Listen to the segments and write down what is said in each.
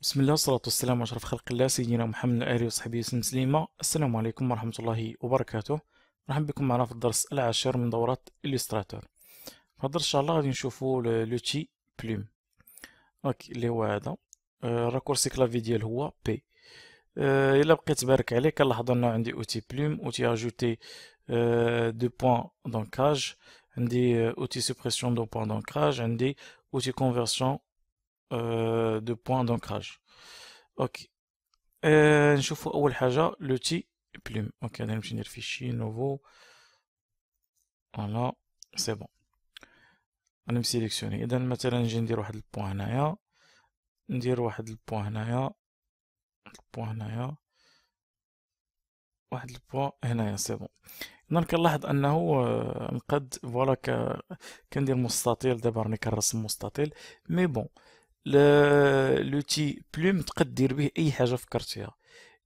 بسم الله والصلاة والسلام على أشرف خلق الله سيدنا محمد وآله وصحبه وسلم تسليما. السلام عليكم ورحمة الله وبركاته. مرحبا بكم معنا في الدرس العاشر من دورة إليستراتور. في الدرس إن شاء الله غادي نشوفو لوتي بلوم اوكي اللي هو هذا. راكورسي كلافي ديال هو بي. إلا بقيت بارك عليه كنلاحظ أنه عندي أوتي بلوم، أوتي أجوتي دو بوان دونكاج، عندي أوتي سوبريسيون دو بوان دونكاج، عندي أوتي كونفرسيون دو بوان دونكاج. اوكي. نشوفوا اول حاجه لوتي بلوم. اوكي غادي نمشي ندير فيشي نوفو. فوالا سي بون. غادي نسيليكسيوني. اذا مثلا نجي ندير واحد البوان هنايا، ندير واحد البوان هنايا، البوان هنايا، واحد البوان هنايا. سي بون. اذا كنلاحظ انه نقد فوالا كندير مستطيل. دابا راني كنرسم مستطيل مي بون. لوتي بلوم تقد دير به اي حاجه فكرتيها،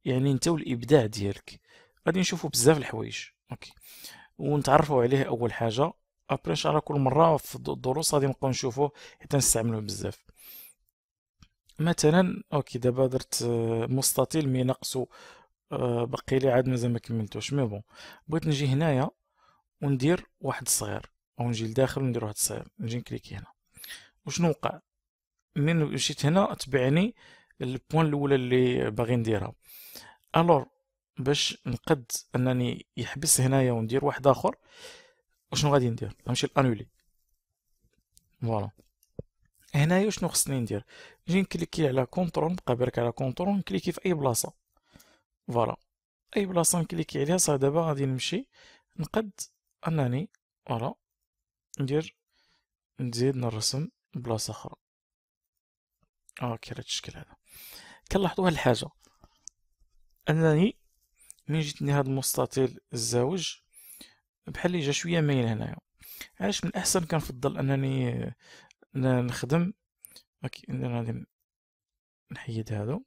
يعني انت والابداع ديالك. غادي نشوفوا بزاف الحوايج اوكي ونتعرفوا عليه اول حاجه. ابري ان شاء الله كل مره في الدروس غادي نبقاو نشوفوه حتى نستعملوه بزاف. مثلا اوكي دابا درت مستطيل مي ناقصو باقي لي عاد مازال ما كملتوش مي بون. بغيت نجي هنايا وندير واحد صغير، او نجي لداخل وندير واحد صغير. نجي نكليكي هنا. وشنو وقع من مشيت هنا؟ تبعني البوان الاولى اللي باغي نديرها. الور باش نقد انني يحبس هنايا وندير واحد اخر، وشنو غادي ندير؟ غنمشي لانولي. فوالا هنايا شنو خصني ندير؟ نجي نكليكي على كونترول، نبقى برك على كونترول، نكليكي في اي بلاصه. فوالا اي بلاصه نكليكي عليها. صافي دابا غادي نمشي نقد انني فوالا ندير نزيد نرسم بلاصه اخرى. اوكي هاد الشكل هذا. كنلاحظوا واحد الحاجه، انني ملي جيت ندير هاد المستطيل الزاوج بحال اللي جا شويه مايل هنايا. علاش من الاحسن كنفضل انني نخدم اوكي. غادي نحيد هادو.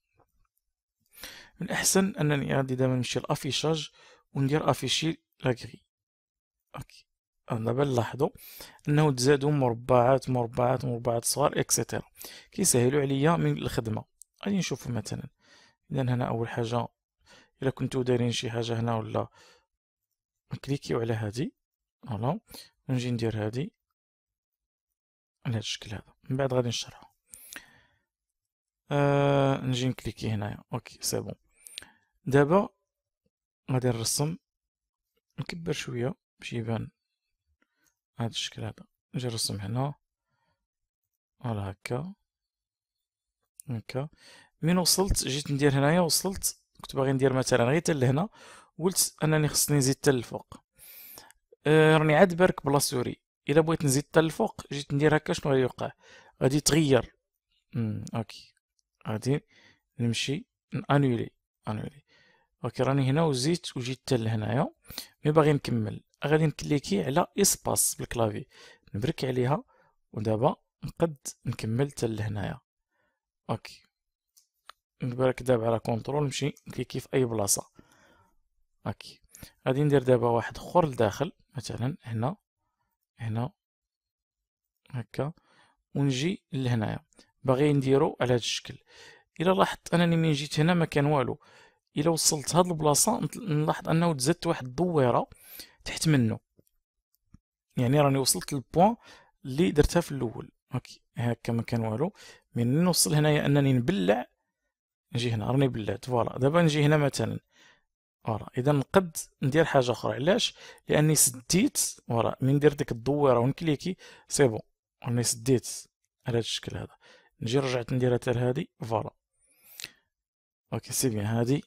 من الاحسن انني غادي دابا نمشي لافيشاج وندير افيشي لاكري. اوكي دابا نلاحظوا انه تزادوا مربعات مربعات مربعات صغار اكسيتيرا، كيسهلوا عليا من الخدمه. غادي نشوفوا مثلا. اذا هنا اول حاجه الا كنتو دايرين شي حاجه هنا ولا نكليكيو على هادي فوالا، ونجي ندير هادي على هاد الشكل هذا. من بعد غادي نشرحو. نجي نكليكي هنايا اوكي سي بون. دابا غادي نرسم، نكبر شويه باش يبان هاد الشكل هذا. نجي نرسم هنا فوالا هكا هكا. من وصلت جيت ندير هنايا، وصلت كنت باغي ندير مثلا غير حتى لهنا، قلت انني خصني نزيد حتى الفوق. راني عاد بارك بلا سوري. الا بغيت نزيد حتى الفوق جيت ندير هكا، شنو غادي يوقع؟ غادي يتغير. اوكي غادي نمشي انولي انولي. اوكي راني هنا وزيت وجيت حتى لهنايا. مي باغي نكمل غادي نكليكي على اسباس بالكلافي، نبرك عليها، ودابا نقد نكمل حتى لهنايا. اوكي نبارك دابا على كونترول، نمشي نكليكي في اي بلاصه. اوكي غادي ندير دابا واحد اخر لداخل مثلا هنا هنا هكا، ونجي لهنايا. باغي نديرو على هاد الشكل. الا لاحظت انني من جيت هنا ما كان والو، الا وصلت هاد البلاصه نلاحظ انه تزادت واحد الدويره تحت منه، يعني راني وصلت للبوان اللي درتها في الاول. اوكي هكا ما كان والو. من نوصل هنايا انني نبلع، نجي هنا راني بلعت. فوالا دابا نجي هنا مثلا فوالا. اذا نقد ندير حاجه اخرى. علاش؟ لاني سديت فوالا من ندير ديك الدويره ونكليكي سي بون راني سديت على هاد الشكل هذا. نجي رجعت نديرها حتى لهادي فوالا. اوكي سي بيان هادي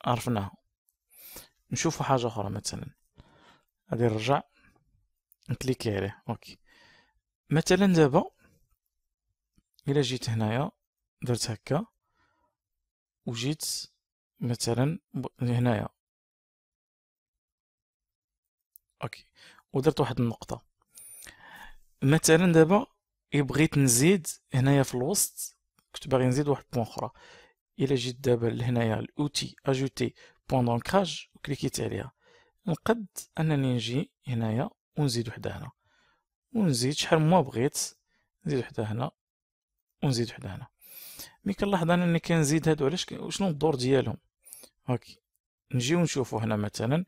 عرفناها. نشوفوا حاجه اخرى مثلا. غادي نرجع نكليكي عليه. اوكي مثلا دابا الا جيت هنايا درت هكا وجيت مثلا هنايا اوكي ودرت واحد النقطة. مثلا دابا بغيت نزيد هنايا في الوسط، كنت باغي نزيد واحد بوان اخرى. الا جيت دابا لهنايا الاوتي اجوتي بوان دونكراج وكليكيت عليها، نقد انني نجي هنايا ونزيد وحده هنا، ونزيد شحال ما بغيت، نزيد وحده هنا ونزيد وحده هنا. مي كنلاحظ انا اني كنزيد هادو علاش شنو الدور ديالهم. اوكي نجيو نشوفو هنا مثلا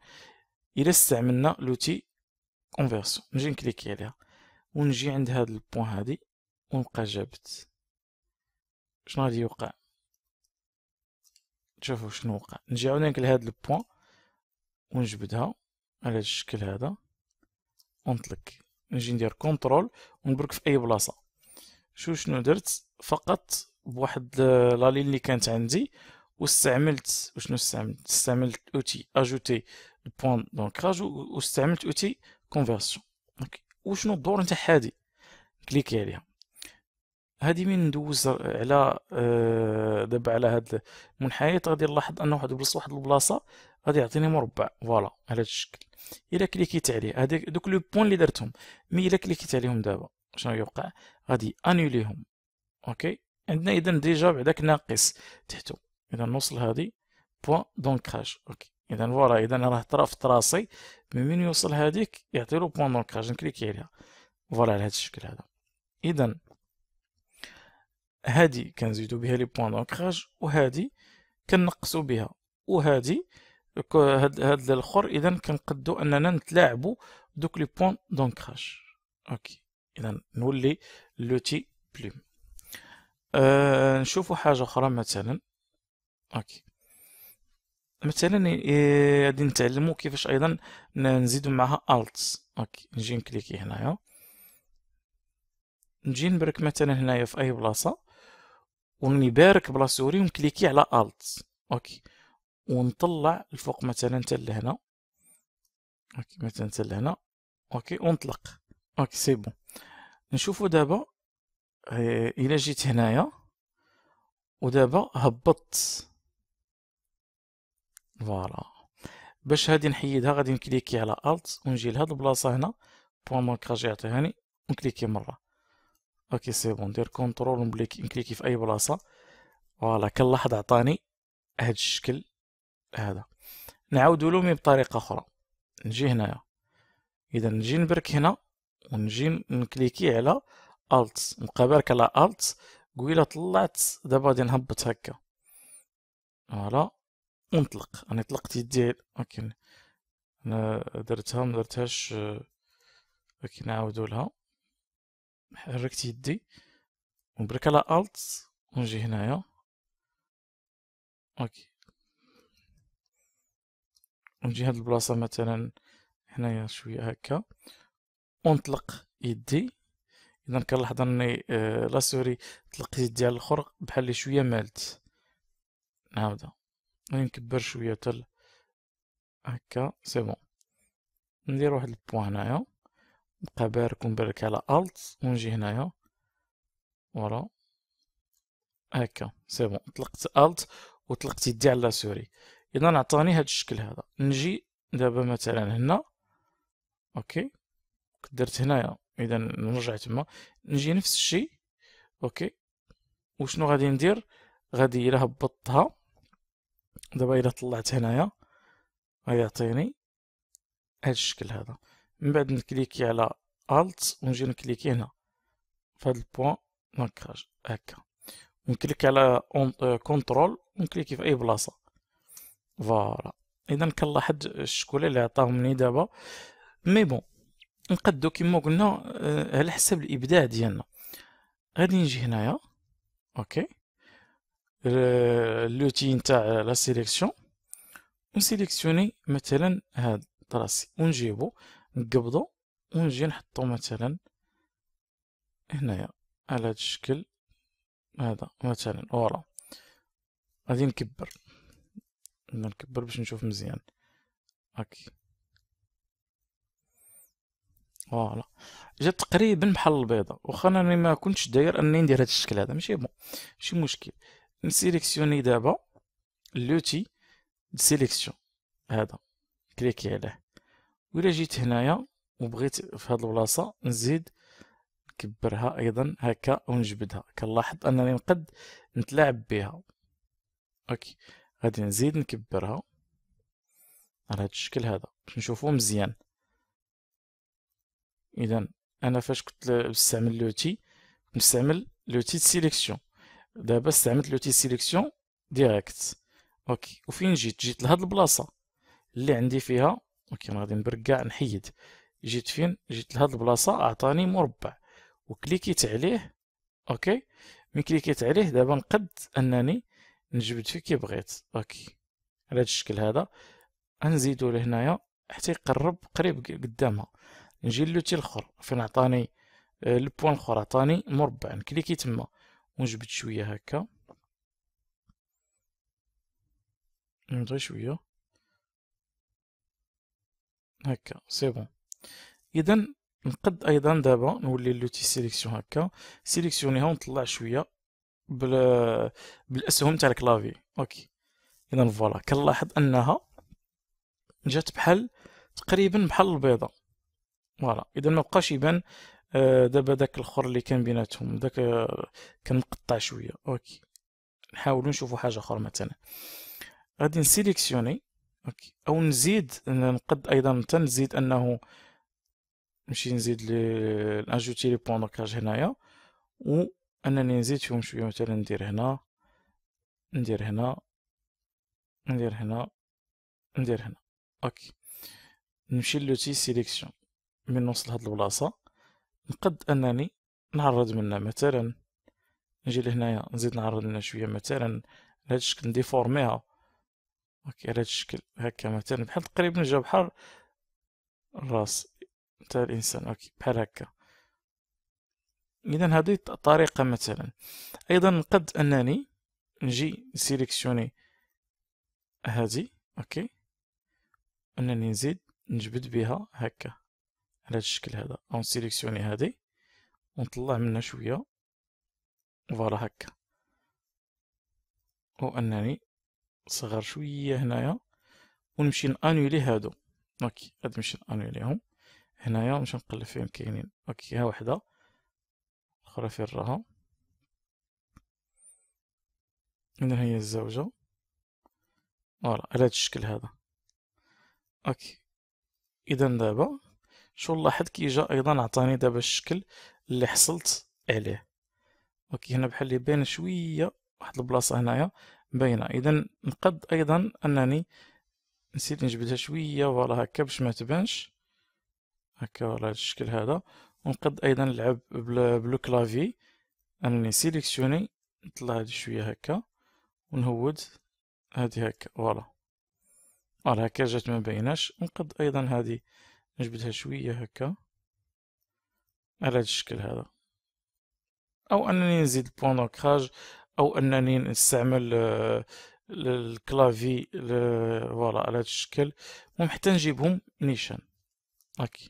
الا استعملنا لوتي كونفيرسيون، نجي نكليكي عليها ونجي عند هاد البوان هادي ونبقى جابت، شنو غادي يوقع؟ شوفوا شنو وقع. نجي عاوتاني لهاد البوان ونجبدها على هاد الشكل هذا ونطلق، نجي ندير كونترول ونبرك في اي بلاصه. شنو درت؟ فقط بواحد لا لين اللي كانت عندي واستعملت وشنو استعملت اوتي اجوتي البوان دونكراج واستعملت اوتي كونفيرسيون. اوكي وشنو الدور نتاع هادي؟ كليكي عليها. هادي من ندوز على دابا على هاد المنحيط غادي نلاحظ انه واحد البلاصه غادي يعطيني مربع فوالا على هاد الشكل. الا كليكيت عليه هذاك دوك لو بوين اللي درتهم، مي الا كليكيت عليهم دابا شنو يوقع؟ غادي انوليهم. اوكي عندنا اذا ديجا بعداك ناقص تحتو، اذا نوصل هادي بوين دونكراج. اوكي اذا فوالا، اذا راه طرا في طراسي من يوصل هاديك يعطيلو بوين دونكراج، نكليكي عليها فوالا على هاد الشكل هذا. اذا هادي كنزيدو بها لي بوين دونكراج وهادي كنقصو بها، وهادي هاد الاخر اذا كنقدو اننا نتلاعبوا دوك لي بوين دونكراج. اوكي اذا نولي لوتي بلوم. نشوفوا حاجه اخرى مثلا. اوكي مثلا غادي نتعلموا كيفاش ايضا نزيدوا معها الت. اوكي نجي نكليكي هنايا، نجي نبرك مثلا هنايا في اي بلاصه ونبارك بلا سوري ونكليكي على الت. اوكي ونطلع الفوق مثلا حتى لهنا. اوكي مثلا حتى لهنا. اوكي ونطلق. اوكي سي بون. نشوفو دابا الا جيت هنايا ودابا هبطت فوالا، باش هادي نحيدها غادي نكليكي على الت ونجي لهاد البلاصه هنا بوان ماركاج يعطيهاني ونكليكي مره. اوكي سي بون، ندير كونترول ونكليكي في اي بلاصه فوالا. كنلاحظ عطاني هاد الشكل هذا. نعاودو له مي بطريقه اخرى. نجي هنايا، اذا نجي نبرك هنا ونجي نكليكي على الت، نبقى بارك على الت قويله طلعت. دابا غادي نهبط هكا فوالا ونطلق. انا طلقت يدي. اوكي انا درتها مدرتهاش. اوكي نعاودو لها. حركت يدي ونبرك على الت ونجي هنايا. اوكي ونجي هاد البلاصه مثلا هنايا شويه هكا ونطلق يدي. اذا كنلاحظ اني لا سوري طلقت يدي على الاخر بحال اللي شويه مالت. نعاودها غادي نكبر شويه حتى هكا سي بون. ندير واحد البوان هنايا نبقى بارك ونبرك على الت ونجي هنايا فوالا هكا سي بون. طلقت الت وطلقت يدي على لا سوري. اذا عطاني هاد الشكل هذا. نجي دابا مثلا هنا. اوكي درت هنايا اذا نرجع تما نجي نفس الشيء. اوكي وشنو غادي ندير؟ غادي الا هبطتها دابا الا طلعت هنايا غيعطيني هاد الشكل هذا. من بعد نكليكي على الت ونجي نكليكي هنا في هاد البوان ماركاج هكا، ونكليك على كونترول ونكليكي في اي بلاصه فوالا. اذا كنلاحظ الشكوله اللي عطاهمني دابا. مي بون نقدو كيما قلنا على حسب الابداع ديالنا. غادي نجي هنايا. اوكي لوتي نتاع لا سيليكسيون ونسيليكسيوني مثلا هاد طراسي ونجيبو نقبضو ونجي نحطو مثلا هنايا على هاد الشكل هذا مثلا ورا. غادي نكبر باش نشوف مزيان. اوكي فوالا جات تقريبا بحال البيضه، واخا انا ما كنتش داير اني ندير هاد الشكل هذا ماشي بون ماشي مشكل. نسيليكسيوني دابا لوتي د سيليكسيون هذا كليكي عليه. وإلا جيت هنايا وبغيت في هاد البلاصه نزيد نكبرها ايضا هكا ونجبدها، كنلاحظ انني نقد نتلاعب بها. اوكي غادي نزيد نكبرها على هاد الشكل هذا باش نشوفو مزيان. اذا انا فاش كنت نستعمل لوتي نستعمل لوتي د سيليكسيون دابا استعملت لوتي سيليكسيون ديريكت. اوكي، وفين جيت لهاد البلاصه اللي عندي فيها. اوكي، انا غادي نبركع نحيد. جيت فين؟ جيت لهاد البلاصه، اعطاني مربع وكليكيت عليه. اوكي، من كليكيت عليه دابا نقد انني نجبد فيه كي بغيت. اوكي، على هاد الشكل هذا. غنزيدو لهنايا حتى يقرب قريب قدامها. نجي للوتي الاخر فين عطاني البوان الاخر، عطاني مربع، نكليكي تما ونجبد شويه هكا، نضغي شويه هكا، سي بون. اذا نقد ايضا دابا نولي لوتي سيليكسيون هكا، سيليكسيونيها ونطلع شويه بالاسهم تاع الكلافي. اوكي، اذا فوالا كنلاحظ انها جات بحال تقريبا بحال البيضه. فوالا، اذا ما بقاش يبان دابا داك الاخر اللي كان بيناتهم داك كان مقطع شويه. اوكي، نحاولوا نشوفوا حاجه اخرى مثلا. غادي نسيليكسيوني. اوكي، او نزيد نقد ايضا حتى نزيد انه نمشي نزيد ناجوتي لي بوان دوكاج هنايا، وانني نزيد فيهم شويه مثلا ندير هنا، ندير هنا، ندير هنا، ندير هنا. اوكي، نمشي لوتي سيليكسيون من نوصل لهاد البلاصه، نقد انني نعرض منها مثلا، نجي لهنايا نزيد نعرض منها شويه مثلا على هاد الشكل، نديفورميها. اوكي، على هاد الشكل هكا مثلا، بحال تقريبا جا بحال الراس تاع الانسان. اوكي، بحال هكا. اذا هذه طريقه مثلا. ايضا نقد انني نجي نسيليكسيوني هذه. اوكي، انني نزيد نجبد بها هكا على هاد الشكل هذا، او نسيليكسيوني هذه ونطلع منها شويه. فوالا هكا، او انني صغر شويه هنايا ونمشي نانولي هادو. اوكي، غادي نمشي نانوليهم هنايا ونمشي نقلب فين كاينين. اوكي، ها وحده اخرى فين راها. اذا هي الزوجه. فوالا على هاد الشكل هذا. اوكي، اذا دابا شو نلاحظ كي جا ايضا عطاني دابا الشكل اللي حصلت عليه. اوكي، هنا بحال اللي باين شويه واحد البلاصه هنايا باينه. اذا نقد ايضا انني نسيت نجبدها شويه فوالا هكا باش ما تبانش هكا على هاد الشكل هذا. ونقد ايضا نلعب بلو كلافي، انني سيليكسيوني نطلع هادي شويه هكا ونهود هادي هكا. فوالا، فوالا هكا جات ما بايناش. ونقد ايضا هادي نجبدها شويه هكا على هاد الشكل هذا، او انني نزيد بوان دوكراج، او انني نستعمل الكلافي فوالا على هاد الشكل. المهم حتى نجيبهم نيشان. اوكي،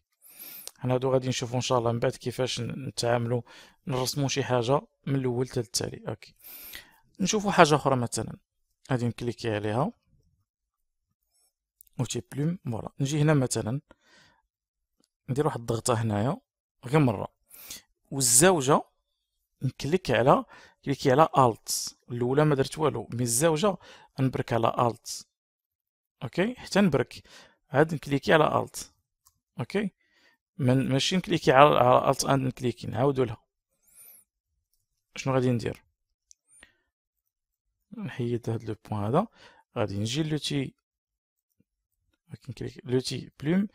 حنا هادو غادي نشوفو ان شاء الله من بعد كيفاش نتعاملو نرسمو شي حاجه من الاول حتى التالي. اوكي، نشوفو حاجه اخرى مثلا. غادي نكليكي عليها اوتي بلوم. فوالا، نجي هنا مثلا ندير واحد الضغطه هنايا غير مره، والزاوجه كليكي على الت. الاولى ما درت والو، مي الزاوجه نبرك على الت. اوكي، حتى نبرك عاد نكليكي على الت. اوكي، ماشي نكليكي على الت اند نكليكي، نعاودو لها. شنو غادي ندير؟ نحيد هاد لو بوين هذا، غادي نجي لوتي نكليك لوتي بلوم،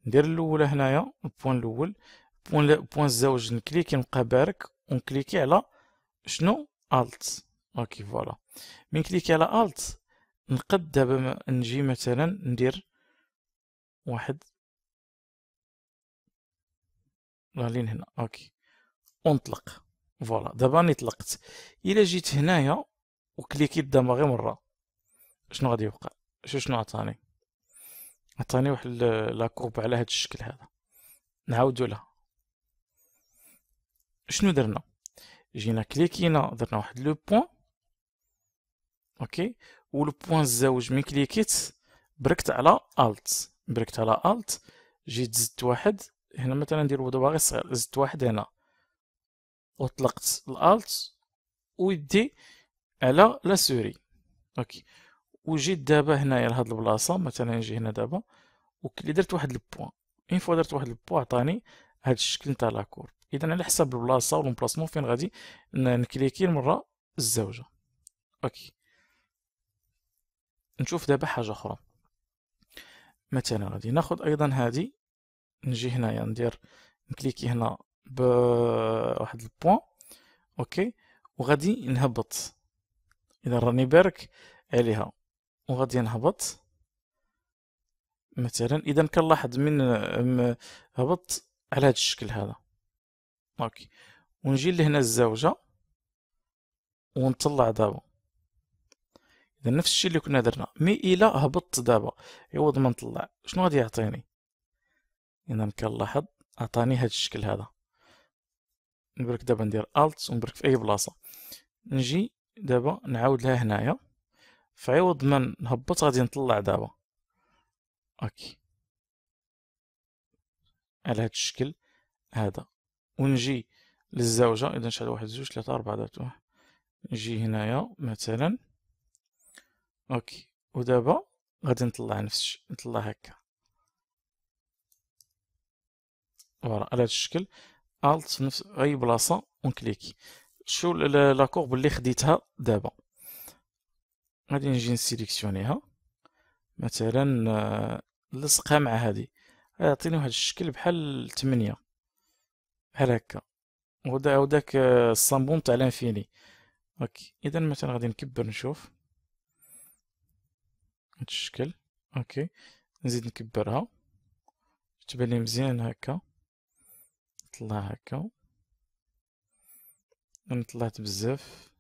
ندير الاولى هنايا البوين الاول، بوين الزوج نكليكي نبقى بارك ونكليكي على شنو؟ الت. اوكي، فوالا. من كليكي على الت نقد دابا نجي مثلا ندير واحد لين هنا. اوكي، ونطلق. فوالا، دابا راني طلقت. الا جيت هنايا وكليكيت دابا غير مره، شنو غادي يوقع؟ شنو عطاني؟ عطاني واحد لا كورب على هاد الشكل هذا. نعاودو لها. شنو درنا؟ جينا كليكينا درنا واحد لو بوين. اوكي، ولو بوين الزوج من كليكيت بركت على الت، بركت على الت، جيت زدت واحد هنا مثلا نديرو دابا غير صغير، زدت واحد هنا وطلقت الالت ويدي على لا سوري. اوكي، وجيت دابا هنايا لهاد البلاصه مثلا، نجي هنا دابا وكلي درت واحد البوان، اين فوا درت واحد البوان عطاني هاد الشكل نتاع لاكور. اذا على حساب البلاصه والمبلاصمون فين غادي نكليكي المره الزوجة. اوكي، نشوف دابا حاجة أخرى. مثلا غادي ناخد أيضا هادي، نجي هنايا ندير نكليكي هنا بواحد البوان. اوكي، وغادي نهبط، إذا راني بارك عليها، وغادي نهبط مثلا. إذا كنلاحظ من هبط على هاد الشكل هذا. اوكي، ونجي لهنا الزوجة ونطلع دابا. إذا نفس الشيء اللي كنا درنا، مي إلا هبطت دابا عوض ما نطلع شنو غادي يعطيني؟ إذا كنلاحظ عطاني هاد الشكل هذا. نبرك دابا ندير الت ونبرك في أي بلاصة، نجي دابا نعاود لها هنايا، فعوض ما نهبط غادي نطلع دابا. اوكي، على هاد الشكل هذا. ونجي للزوجة، إذا نشعل واحد زوج ثلاثة أربعة ذات واحد، نجي هنايا مثلا. اوكي، ودابا غادي نطلع نفس الشيء، نطلع هكا فوالا على هاد الشكل. الت في نفس أي بلاصة ونكليكي. شو لا كورب اللي خديتها دابا، غادي نجي نسيليكسيونيها مثلا، نلصقها مع هادي، يعطيني واحد الشكل بحال 8 بحال هكا، وداك الصامبون تاع لانفيني. اوكي، اذا مثلا غادي نكبر نشوف هاد الشكل. اوكي، نزيد نكبرها تبان لي مزيان هكا، طلع هكا. انا طلعت بزاف،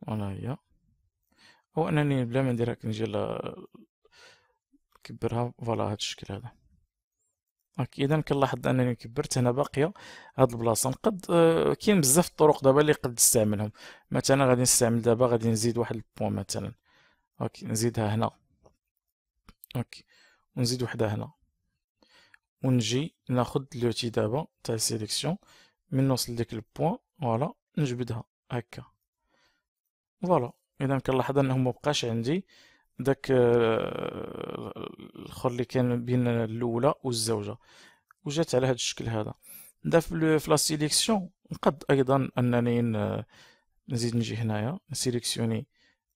فوالا هي. او انني بلا ما ندير هكا نجي نكبرها فوالا هاد الشكل هذا. اوكي، اذا كنلاحظ انني كبرت هنا باقيه هاد البلاصه. نقد كاين بزاف الطرق دابا اللي قد تستعملهم. مثلا غادي نستعمل دابا، غادي نزيد واحد البوان مثلا. اوكي، نزيدها هنا. اوكي، ونزيد وحده هنا، ونجي ناخد لوتي دابا تاع سيليكسيون من نوصل لديك البوان فوالا، نجبدها هكا فوالا. اذا كنلاحظ انه مبقاش عندي داك الاخر اللي كان بين الاولى والزوجه، وجات على هذا الشكل هذا. دا في لا سيليكسيون نقد ايضا انني نزيد نجي هنايا نسيليكسيوني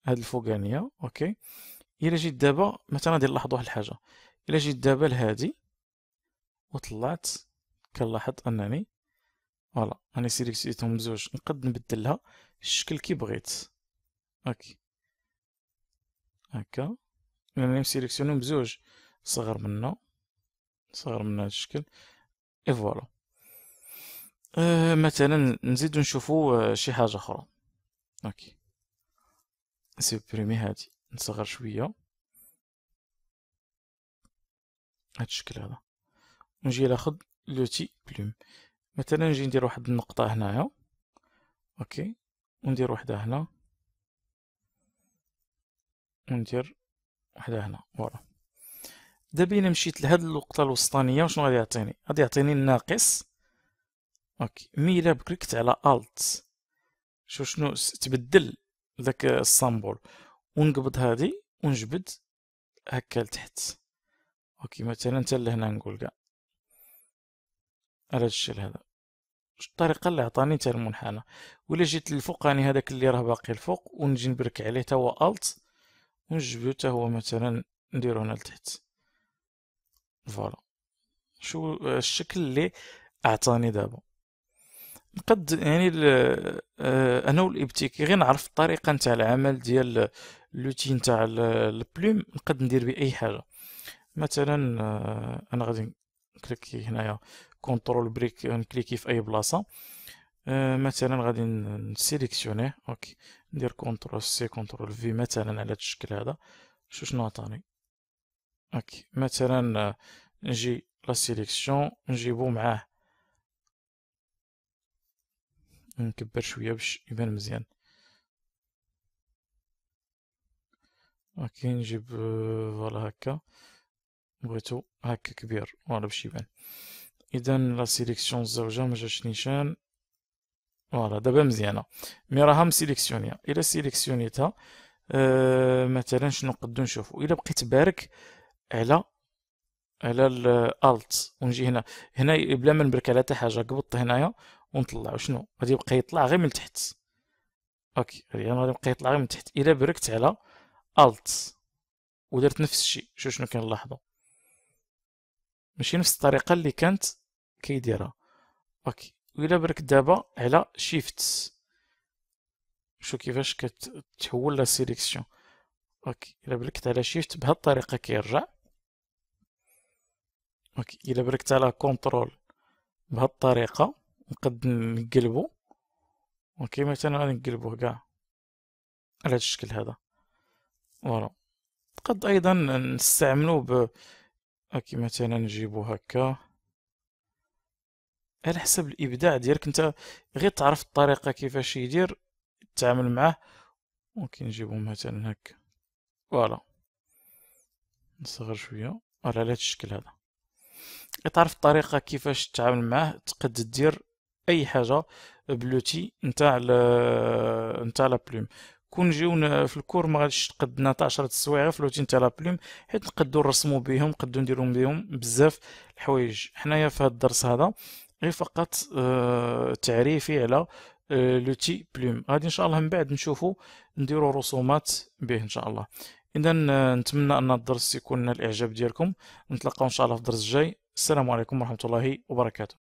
هاد الفوقانيه. اوكي، الا جيت دابا مثلا غادي نلاحظ واحد الحاجه، الا جيت دابا لهادي وطلعت، كنلاحظ انني فوالا راني سيليكسيتهم بزوج، نقد نبدلها الشكل كي بغيت. اوكي هكا، راني مسيليكسيونهم بزوج، صغر منا هاد الشكل اي فوالا. مثلا نزيدو نشوفو شي حاجة أخرى. اوكي، نسيبريمي هادي، نصغر شوية هاد الشكل هذا، ونجي ناخد لوتي بلوم. مثلا نجي ندير واحد النقطة هنايا. اوكي، وندير وحدة هنا، وندير وحدة هنا فوالا. دابا إلا مشيت لهاد النقطة الوسطانية وشنو غادي يعطيني؟ غادي يعطيني الناقص. اوكي، مي إلا كليكت على الت، شنو تبدل داك السامبول، ونقبض هادي ونجبد هكا لتحت. اوكي، مثلا حتى لهنا نقول كاع على هاد الشكل هذا، الطريقة اللي عطاني حتى المنحنى. ولا جيت للفوقاني هذاك اللي راه باقي الفوق، ونجي نبرك عليه تا هو الت، ونجبدو تا هو مثلا نديرو هنا لتحت فوالا. شو الشكل اللي عطاني دابا. نقد يعني انا والابتكار غير نعرف الطريقه نتاع العمل ديال لوتي نتاع البلوم، نقد ندير به اي حاجه. مثلا انا غادي نكليكي هنايا كونترول بريك، نكليكي في اي بلاصه. مثلا غادي نسيليكسيونيه. اوكي، ندير كونترول سي كونترول في مثلا على هذا الشكل هذا. شنو عطاني؟ اوكي، مثلا نجي لا سيليكسيون نجيبو معاه، نكبر شويه باش يبان مزيان. اوكي، نجيب فوالا هكا، بغيتو هكا كبير فوالا باش يبان. اذا لا سيليكسيون الزوجه ما جاتش نيشان فوالا، دابا مزيانه. مي راها مسيليكسيونيا. الا سيليكسيونيتها مثلا شنو نقدو نشوفو؟ الا بقيت بارك على الالت ونجي هنا بلا ما نبرك على حتى حاجه، قبضت هنايا ونطلعو شنو غادي يبقى يطلع غير من تحت. اوكي غادي يبقى يطلع غير من تحت. الا بركت على الت ودرت نفس الشيء، شنو كنلاحظوا؟ ماشي نفس الطريقه اللي كانت كيديرها. اوكي وإلا بركت دابا على شيفت، شو كيفاش كتحول لا سيليكسيون. اوكي الا بركت على شيفت بهاد الطريقه كيرجع. اوكي الا بركت على كونترول بهاد الطريقه نقد نقلبو. اوكي مثلا غادي نقلبوه كاع على هاد الشكل هذا. فوالا قد ايضا نستعملوه اوكي مثلا نجيبو هكا على حسب الابداع ديالك انت، غير تعرف الطريقه كيفاش يدير تتعامل معاه. ممكن نجيبو مثلا هكا. فوالا نصغر شويه على هاد الشكل هذا. تعرف الطريقه كيفاش تتعامل معاه، تقد دير اي حاجه بلوتي نتاع لا بلوم. كون نجيو في الكور ما غاديش تقد نعطي 10 السوايع في لوتي نتاع لا بلوم، حيت نقدروا نرسموا بهم، نقدروا نديروا بهم بزاف الحوايج. حنايا في هذا الدرس هذا غير فقط تعريفي على لوتي بلوم. غادي ان شاء الله من بعد نشوفوا نديروا رسومات به ان شاء الله. اذا نتمنى ان الدرس يكون نال الاعجاب ديالكم. نتلاقاو ان شاء الله في الدرس الجاي. السلام عليكم ورحمه الله وبركاته.